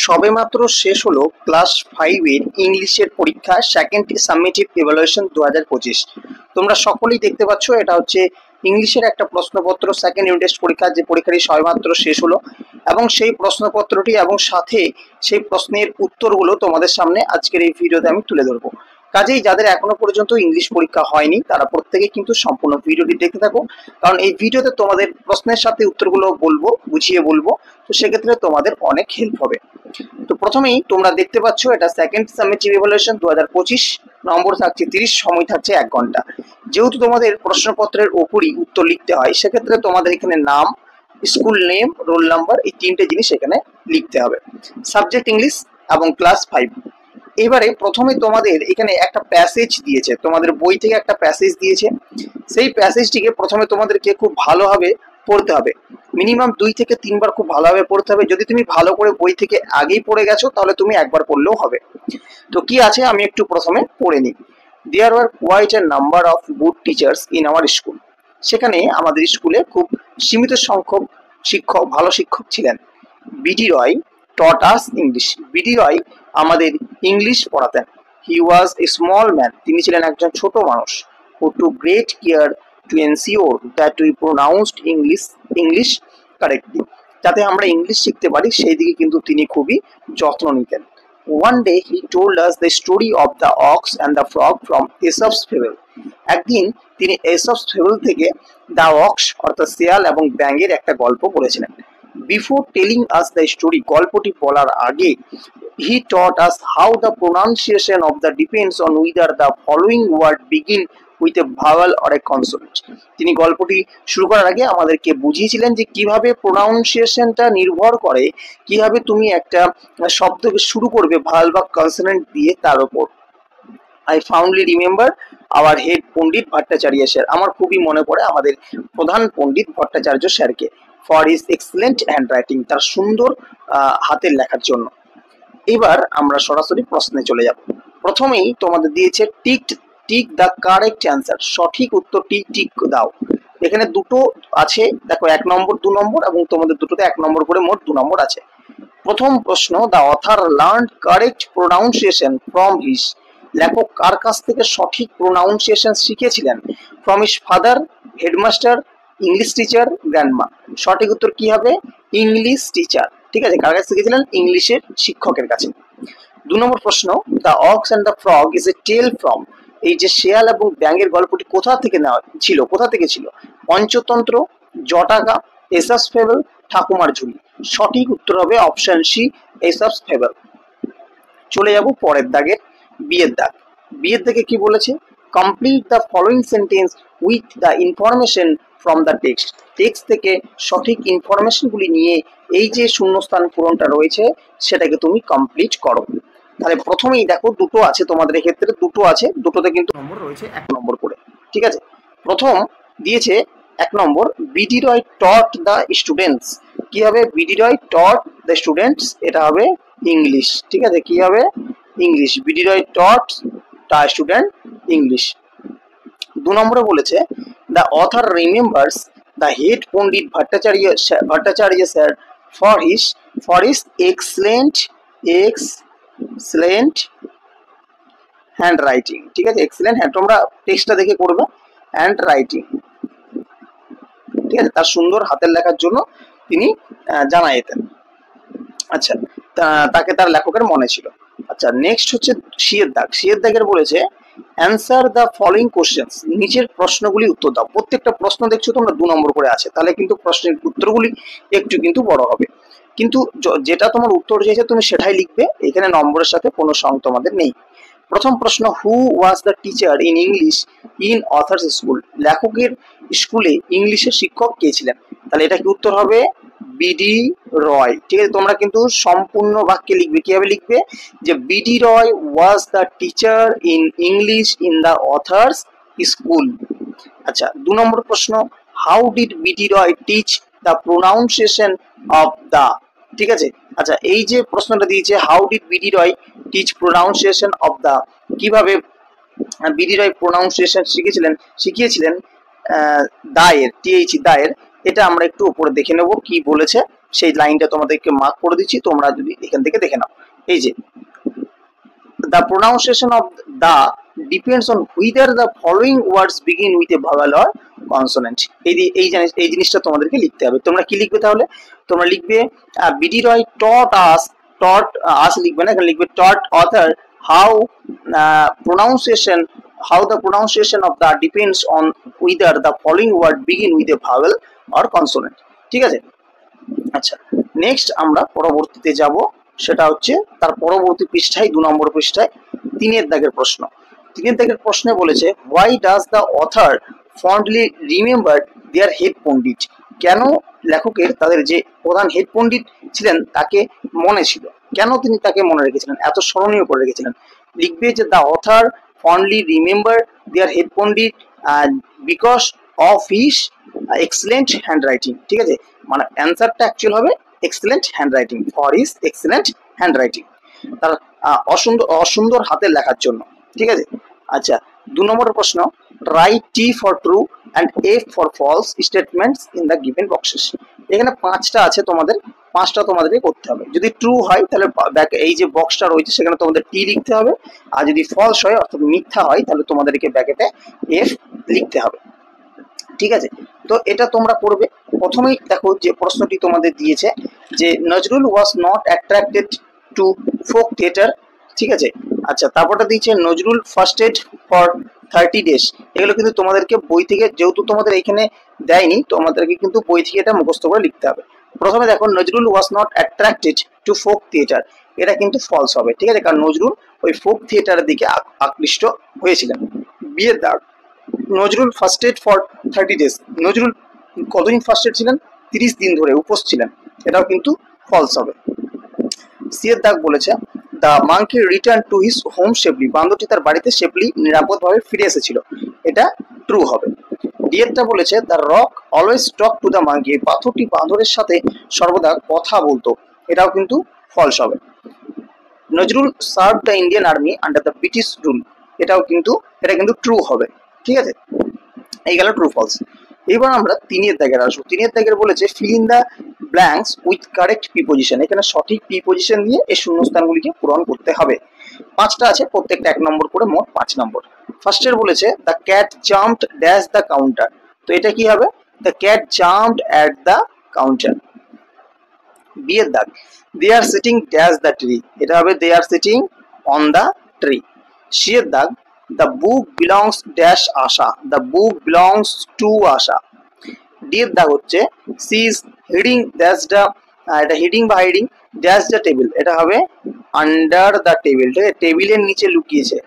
সবেমাত্র শেষ হলো ক্লাস 5 এর ইংলিশের পরীক্ষা সেকেন্ড সামেটিভ ইভ্যালুয়েশন 2025। তোমরা সকলেই দেখতে পাচ্ছ এটা হচ্ছে ইংলিশের একটা প্রশ্নপত্র সেকেন্ড ইউনিট টেস্ট পরীক্ষা, যে পরীক্ষাটি সবেমাত্র শেষ হলো এবং সেই প্রশ্নপত্রটি এবং সাথে সেই প্রশ্নের উত্তরগুলো তোমাদের সামনে আজকের এই ভিডিওতে আমি তুলে ধরবো। কাজেই যাদের এখনো পর্যন্ত ইংলিশ পরীক্ষা হয়নি তারা প্রত্যেকে কিন্তু সম্পূর্ণ ভিডিওটি দেখতে থাকো, কারণ এই ভিডিওতে তোমাদের প্রশ্নের সাথে উত্তরগুলো বলবো, বুঝিয়ে বলবো, তো সেক্ষেত্রে তোমাদের অনেক হেল্প হবে। তো প্রথমেই তোমরা দেখতে পাচ্ছ এটা সেকেন্ড সামেটিভ ইভ্যালুয়েশন 2025, নম্বর থাকছে 30, সময় থাকছে 1 ঘন্টা। যেহেতু তোমাদের প্রশ্নপত্রের ওপরই উত্তর লিখতে হয়, সেক্ষেত্রে তোমাদের এখানে নাম, স্কুল নেম, রোল নাম্বার, এই তিনটে জিনিস এখানে লিখতে হবে। সাবজেক্ট ইংলিশ এবং ক্লাস 5। এবারে প্রথমে তোমাদের এখানে একটা প্যাসেজ দিয়েছে, তোমাদের বই থেকে একটা প্যাসেজ দিয়েছে। সেই প্যাসেজটিকে প্রথমে তোমাদেরকে খুব ভালোভাবে পড়তে হবে, মিনিমাম 2 থেকে 3 বার খুব ভালোভাবে পড়তে হবে। যদি তুমি ভালো করে বই থেকে আগেই পড়ে গেছো তাহলে তুমি একবার পড়লেও হবে। তো কি আছে আমি একটু প্রথমে পড়ে নিই। There were quite a number of good teachers in our school. সেখানে আমাদের স্কুলে খুব সীমিত সংখ্যক শিক্ষক, ভালো শিক্ষক ছিলেন। BD Roy taught us English. BD Roy আমাদের ইংলিশ পড়াতেন। He was a small man. তিনি ছিলেন একজন ছোট মানুষ। Who to great care to ensure that we pronounced English correctly. যাতে আমরা ইংলিশ শিখতে পারি সেই দিকে কিন্তু তিনি খুবই যত্ন নিতেন। One day he told us the story of the ox and the frog from Aesop's fable. একদিন তিনি এসপস ফেবল থেকে দ্য অক্স অর্থাৎ শিয়াল এবং ব্যাঙের একটা গল্প বলেছিলেন। Before telling us the story, গল্পটি বলার আগে he taught us how the pronunciation of the depends on whether the following word begin with a vowel or a consonant. তিনি গল্পটি শুরু করার আগে আমাদেরকে বুঝিয়েছিলেন যে কিভাবে প্রোনাউন্সিয়েশনটা নির্ভর করে, কিভাবে তুমি একটা শব্দকে শুরু করবে ভাওয়াল বা কনসোনেন্ট দিয়ে তার উপর। I fondly remember our head Pandit Bhattacharya sir. আমার খুবই মনে পড়ে আমাদের প্রধান পণ্ডিত ভট্টাচার্য স্যারকে, for his excellent handwriting, তার সুন্দর হাতের লেখার জন্য। এবার আমরা সরাসরি প্রশ্নে চলে যাব। প্রথমেই তোমাদের দিয়েছে টিক দ্য কারেক্ট অ্যান্সার, সঠিক উত্তরটি টিক দাও। এখানে দুটো আছে, দেখো 1 নম্বর 2 নম্বর এবং তোমাদের দুটোতে 1 নম্বর করে মোট 2 নম্বর আছে। প্রথম প্রশ্ন, the author learned correct pronunciation from his. লেখক কার কাছ থেকে সঠিক প্রোনাউন্সিয়েশন শিখেছিলেন? From his father, headmaster, English teacher, grandma. সঠিক উত্তর কি হবে? English teacher. ঠিক আছে, কার কাছে শিখেছিলেন? ইংলিশের শিক্ষকের কাছে। 2 নম্বর প্রশ্ন, the ox and the frog is a tale from. এই যে শেয়াল এবং ব্যাঙের গল্পটি কোথা থেকে নেওয়া ছিল, কোথা থেকে ছিল? পঞ্চতন্ত্র, জটাকা, এসপস ফেবল, ঠাকুমার ঝুলি। সঠিক উত্তর হবে অপশন সি, এসপস ফেবল। চলে যাব পরের দাগে, বিয়ের দাগ। বিয়ের দাগে কি বলেছে? Complete the following sentence with the information from the text. Text থেকে সঠিক ইনফরমেশনগুলি নিয়ে এই যে শূন্যস্থান পূরণটা রয়েছে সেটাকে তুমি কমপ্লিট করো। তাহলে প্রথমেই দেখো দুটো আছে তোমাদের ক্ষেত্রে, দুটো আছে, দুটোতে কিন্তু নম্বর রয়েছে 1 নম্বর করে। ঠিক আছে, প্রথম দিয়েছে 1 নম্বর, BD Roy taught the students. কি হবে? BD Roy taught the students, এটা হবে ইংলিশ। ঠিক আছে, কি হবে? English. BD Roy taught the student English. 2 নম্বরে বলেছে the author remembers the head Pandit Bhattacharya sir for his excellent handwriting. ঠিক আছে, এক্সেলেন্ট হ্যান্ড, তোমরা টেক্সটটা দেখে করবে, হ্যান্ড রাইটিং। ঠিক আছে, তার সুন্দর হাতের লেখার জন্য তিনি জানা যেতেন। আচ্ছা, তাকে তার লেখকের মনে ছিল। আচ্ছা, নেক্সট হচ্ছে সিয়ের দাগ। সিয়ের দাগের বলেছে অ্যান্সার দ্য ফলোইং কোশ্চেন্স। নিচের প্রশ্নগুলি উত্তর দাও। প্রত্যেকটা প্রশ্ন দেখছো তোমরা 2 নম্বর করে আছে, তাহলে কিন্তু প্রশ্নের উত্তরগুলি একটু কিন্তু বড় হবে, কিন্তু যেটা তোমার উত্তর চেয়েছে তুমি সেটাই লিখবে, এখানে নম্বরের সাথে কোনো সঙ্গ তোমাদের নেই। প্রথম প্রশ্ন, who was the teacher in English in author's school. লেখকের স্কুলে ইংলিশের শিক্ষক কে ছিলেন? তাহলে এটা কি উত্তর হবে? বিডি রয়। ঠিক আছে, তোমরা কিন্তু সম্পূর্ণ বাক্যে লিখবে। কিভাবে লিখবে? যে BD Roy was the teacher in English in the authors school. আচ্ছা, 2 নম্বর প্রশ্ন, how did BD Roy teach the pronunciation of the. ঠিক আছে, আচ্ছা এই যে প্রশ্নটা দিয়েছে how did BD Roy teach pronunciation of the, কিভাবে বিডি রয় প্রোনাউন্সিয়েশন শিখিয়েছিলেন দায়ের, টিএইচ দায়ের। এটা আমরা একটু উপরে দেখে নেব কি বলেছে সেই লাইনটা তোমাদেরকে মার্ক করে দিচ্ছি, তোমরা যদি এখান থেকে দেখে নাও। এই যে the pronunciation of the depends on whether the following words begin with a vowel or consonant। এই জিনিসটা তোমাদেরকে লিখতে হবে। তোমরা কি লিখবে তাহলে? তোমরা লিখবে বিডি রয় taught us লিখবে না, এখানে লিখবে taught author how the pronunciation of the depends on whether the following word begin with a vowel or consonant। ঠিক আছে, আচ্ছা নেক্সট আমরা পরবর্তীতে যাব, সেটা হচ্ছে তার পরবর্তী পৃষ্ঠায় 2 নম্বর পৃষ্ঠায় 3 দাগের প্রশ্ন। 3 দাগের প্রশ্নে বলেছে why does the author fondly remember their head Pandit. কেন লেখকের তাদের যে প্রধান হেড পণ্ডিত ছিলেন তাকে মনে ছিল, কেন তিনি তাকে মনে রেখেছিলেন, এত স্মরণীয় করে রেখেছিলেন? লিখবে যে the author fondly remember their head Pandit because of his excellent handwriting. ঠিক আছে, মানে অ্যান্সারটা অ্যাকচুয়াল হবে excellent handwriting, for his excellent handwriting, তার অসুন্দর হাতের লেখার জন্য। ঠিক আছে, আচ্ছা 2 নম্বরের প্রশ্ন write T for true and F for false statements in the given boxes. এখানে 5টা আছে, তোমাদের 5টা তোমাদেরকে করতে হবে। যদি ট্রু হয় তাহলে এই যে বক্সটা রয়েছে সেখানে তোমাদের টি লিখতে হবে, আর যদি ফলস হয় অর্থাৎ মিথ্যা হয় তাহলে তোমাদেরকে ব্র্যাকেটে এফ লিখতে হবে। ঠিক আছে, তো এটা তোমরা পড়বে। প্রথমেই দেখো যে প্রশ্নটি তোমাদের দিয়েছে যে Nazrul was not attracted to folk theatre. ঠিক আছে, আচ্ছা তারপরটা দিয়েছে নজরুল ফাস্টেড ফর 30 days। এগুলো কিন্তু তোমাদেরকে বই থেকে, যেহেতু তোমাদের এখানে দেয়নি, তোমাদেরকে কিন্তু বই থেকে এটা মুখস্থ করে লিখতে হবে। প্রথমে দেখো Nazrul was not attracted to folk theatre, এটা কিন্তু ফলস হবে। ঠিক আছে, কারণ নজরুল ওই ফোক থিয়েটারের দিকে আকৃষ্ট হয়েছিলেন। বিয়ের দাগ নজরুল ফাস্টেড ফর 30 days, নজরুল কতদিন ফাস্টেড ছিলেন? 30 দিন ধরে উপোস ছিলেন, এটাও কিন্তু ফলস হবে। সিয়ের দাগ বলেছে the monkey return to his home safely, বান্দরটি তার বাড়িতে সেফলি নিরাপদভাবে ফিরে এসেছিল, এটা ট্রু হবে। ডিয়েরটা বলেছে the rock always talk to the monkey, এই পাথরটি বাঁদরের সাথে সর্বদা কথা বলতো, এটাও কিন্তু ফলস হবে। Nazrul serve the Indian army under the British rule, এটা কিন্তু ট্রু হবে। ঠিক আছে, এই গেল ট্রু ফলস। এবার আমরা 3 দাগের আসবো। 3 দাগের বলেছে fill in the blanks with correct preposition, এখানে সঠিক প্রিপোজিশন দিয়ে এই শূন্যস্থানগুলিকে পূরণ করতে হবে। 5টা আছে, প্রত্যেকটা 1 নম্বর করে, মোট 5 নম্বর। ফার্স্টের বলেছে the cat jumped dash the counter, তো এটা কি হবে? The cat jumped at the counter. বিয়ের দাগ they are sitting dash the tree, এটা হবে they are sitting on the tree. সিয়ের দাগ the book belongs dash Asha, the book belongs to Asha। ডির দাগ হচ্ছে she is hiding dash the, এটা হিডিং বা হাইডিং dash the table, এটা হবে under the table, ঠিক আছে, টেবিলের নিচে লুকিয়েছে।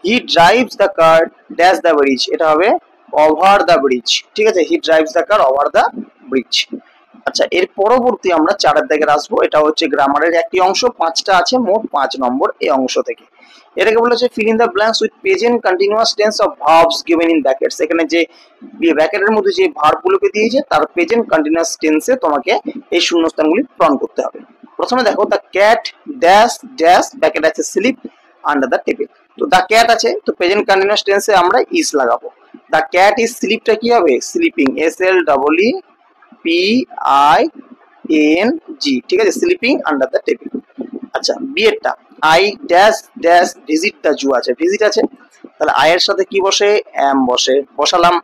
he drives the car dash the bridge, এটা হবে over the bridge। ঠিক আছে, he drives the car over the bridge। আচ্ছা এর পরবর্তী আমরা 4 দাগের আসবো, এটা হচ্ছে গ্রামারের একটি অংশ, 5টা আছে, মোট 5 নম্বর এই অংশ থেকে। এটাকে বলেছে fill in the blanks with present continuous tense of verbs given in brackets, এখানে যে ব্র্যাকেটের মধ্যে যে ভার্বগুলোকে দিয়েছে তার প্রেজেন্ট কন্টিনিউয়াস টেন্সে তোমাকে এই শূন্যস্থানগুলি পূরণ করতে হবে। প্রথমে দেখো the cat dash dash, bracket আছে স্লিপ আন্ডার দ্য টেবিল, তো দ্য ক্যাট আছে, তো প্রেজেন্ট কন্টিনিউয়াস টেন্সে আমরা ইজ লাগাবো। দ্য ক্যাট ইজ স্লিপটা কি হবে? স্লিপিং, SLEEPING, ঠিক আছে, স্লিপিং আন্ডার দ্য টেবিল। আচ্ছা বিয়েরটা I dash dash visit the zoo আছে, ভিজিট আছে, তাহলে আই এর সাথে কি বসে? এম বসে, বসালাম।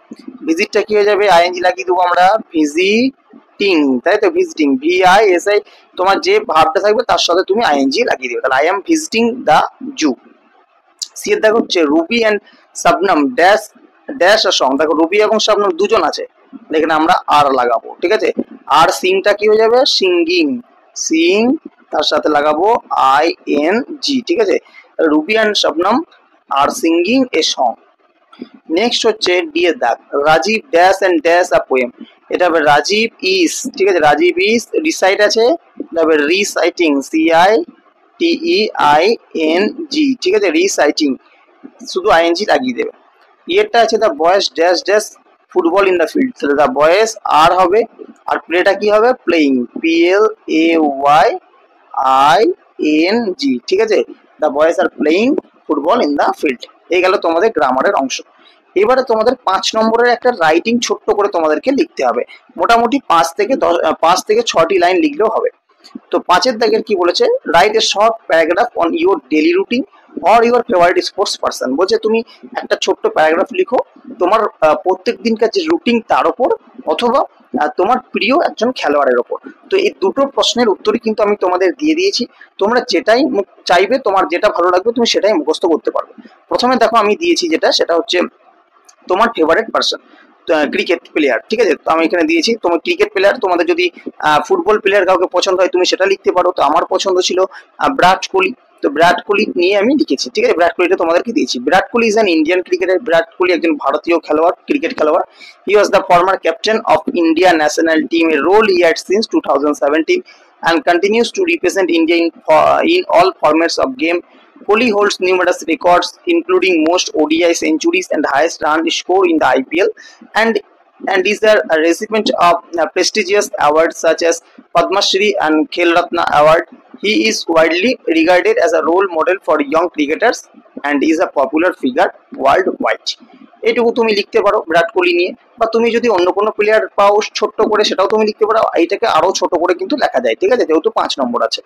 ভিজিটটা কি হয়ে যাবে? আইএনজি লাগিয়ে দেবো আমরা, ভিজিটিং, তাই তো, ভিজিটিং, VISI, তোমার যে ভার্বটা থাকবে তার সাথে তুমি আইএনজি লাগিয়ে দেবে, তাহলে I am visiting the zoo. C এর দেখো হচ্ছে Ruby and Shabnam dash dash a song, দেখো রুবি এবং শাবনম দুজন আছে, এখানে আমরা আর লাগাবো। ঠিক আছে, আর সিংটা কি হয়ে যাবে? সিঙ্গিং, সিং, তার সাথে লাগাবো ING। ঠিক আছে, Ruby and Shabnam are singing a song. Next হচ্ছে ডি এর দাগ Rajib dash and dash a poem, এটা হবে রাজীব ইজ, ঠিক আছে, রাজীব ইজ রিসাইট আছে, তবে রিসাইটিং, CITEING, ঠিক আছে, রিসাইটিং, শুধু ING লাগিয়ে দেবে। ইয়েরটা আছে the boys dash dash football in the field, তাহলে দ্য বয়েজ আর হবে, আর প্লেটা কি হবে? প্লেইং, PLAYING, ঠিক আছে, the boys are playing football in the field. এই গেল তোমাদের গ্রামারের অংশ। এবারে তোমাদের 5 নম্বরের একটা রাইটিং ছোট্ট করে তোমাদেরকে লিখতে হবে, মোটামুটি 5 থেকে 6টি লাইন লিখলেও হবে। তো 5-এর দাগের কি বলেছে, write a short paragraph on your daily routine or your favourite sports person. বলছে তুমি একটা ছোট্ট প্যারাগ্রাফ লিখো তোমার প্রত্যেক দিনকার যে রুটিন তার উপর, অথবা তোমার প্রিয় একজন খেলোয়াড়ের ওপর। তো এই দুটো প্রশ্নের উত্তরই কিন্তু আমি তোমাদের দিয়ে দিয়েছি, তোমরা যেটাই চাইবে, তোমার যেটা ভালো লাগবে তুমি সেটাই মুখস্থ করতে পারবে। প্রথমে দেখো আমি দিয়েছি যেটা, সেটা হচ্ছে তোমার ফেভারিট পারসন, ক্রিকেট প্লেয়ার, ঠিক আছে। তো আমি এখানে দিয়েছি তোমার ক্রিকেট প্লেয়ার, তোমাদের যদি ফুটবল প্লেয়ার কাউকে পছন্দ হয় তুমি সেটা লিখতে পারো। তো আমার পছন্দ ছিল বিরাট কোহলি, তো বিরাট কোহলি নিয়ে আমি লিখেছি, ঠিক আছে। বিরাট কোহলিটা তোমাদেরকে দিয়েছি। Virat Kohli is an Indian cricketer. Virat Kohli একজন ভারতীয় খেলোয়াড়, ক্রিকেট খেলোয়াড়। He was the former captain of India national team, a role he had since 2017 and continues to represent India in all formats of game. Kohli holds numerous records, including most ODI centuries and highest run score in the IPL, and is a recipient of prestigious awards such as Padma Shri and Khel Ratna Award. He is widely regarded as a role model for young cricketers and is a popular figure worldwide. এইটুকু তুমি লিখতে পারো বিরাট কোহলি নিয়ে, বা তুমি যদি অন্য কোনো প্লেয়ার পাও ছোট্ট করে সেটাও তুমি লিখতে পারো। এইটাকে আরো ছোট করে কিন্তু লেখা যায়, ঠিক আছে, যেহেতু 5 নম্বর আছে।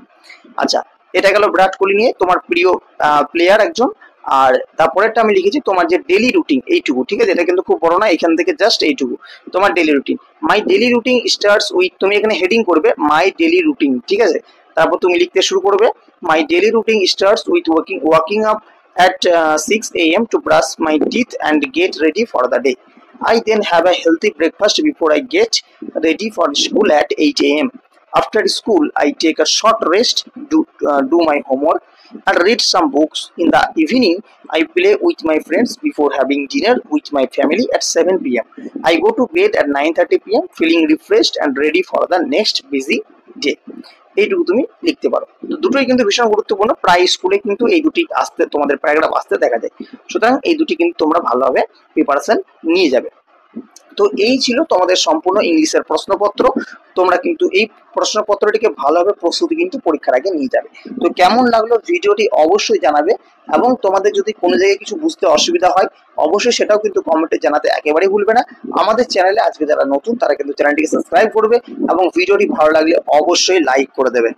আচ্ছা, এটা গেল বিরাট কোহলি নিয়ে, তোমার প্রিয় প্লেয়ার একজন। আর তারপরেরটা আমি লিখেছি তোমার যে ডেইলি রুটিন, এইটুকু, ঠিক আছে। এটা কিন্তু খুব বড় না, এখান থেকে জাস্ট এইটুকু তোমার daily routine. My daily routine starts with, তুমি এখানে হেডিং করবে মাই ডেইলি রুটিন, ঠিক আছে। তারপর তুমি লিখতে শুরু করবে, my daily routine starts with walking up at 6 a.m. to brush my teeth and get ready for the day. I then have a healthy breakfast before I get ready for school at 8 a.m. After school, I take a short rest, do my homework, and read some books. In the evening, I play with my friends before having dinner with my family at 7 p.m. I go to bed at 9:30 p.m. feeling refreshed and ready for the next busy day. এইটুকু তুমি লিখতে পারো। তো দুটোই কিন্তু ভীষণ গুরুত্বপূর্ণ, প্রায় স্কুলে কিন্তু এই দুটি আসতে, তোমাদের প্যারাগ্রাফ আসতে দেখা যায়। সুতরাং এই দুটি কিন্তু তোমরা ভালোভাবে প্রিপারেশন নিয়ে যাবে। তো এই ছিল তোমাদের সম্পূর্ণ ইংলিশের প্রশ্নপত্র। তোমরা কিন্তু এই প্রশ্নপত্রটিকে ভালোভাবে প্রস্তুতি কিন্তু পরীক্ষার আগে নিয়ে যাবে। তো কেমন লাগলো ভিডিওটি অবশ্যই জানাবে, এবং তোমাদের যদি কোনো জায়গায় কিছু বুঝতে অসুবিধা হয় অবশ্যই সেটাও কিন্তু কমেন্টে জানাতে একেবারেই ভুলবে না। আমাদের চ্যানেলে আজকে যারা নতুন তারা কিন্তু চ্যানেলটিকে সাবস্ক্রাইব করবে, এবং ভিডিওটি ভালো লাগলে অবশ্যই লাইক করে দেবে।